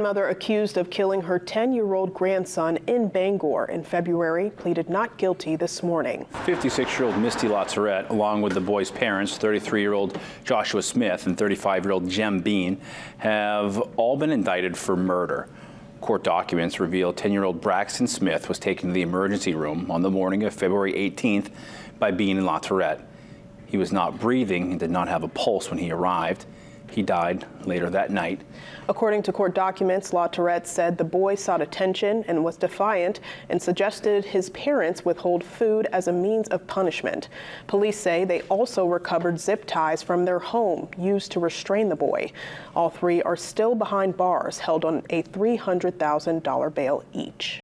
Mother accused of killing her 10-year-old grandson in Bangor in February pleaded not guilty this morning. 56-year-old Misty Latourette, along with the boy's parents, 33-year-old Joshua Smith and 35-year-old Jem Bean, have all been indicted for murder. Court documents reveal 10-year-old Braxton Smith was taken to the emergency room on the morning of February 18th by Bean and Latourette. He was not breathing and did not have a pulse when he arrived. He died later that night. According to court documents, Latourette said the boy sought attention and was defiant and suggested his parents withhold food as a means of punishment. Police say they also recovered zip ties from their home used to restrain the boy. All three are still behind bars, held on a $300,000 bail each.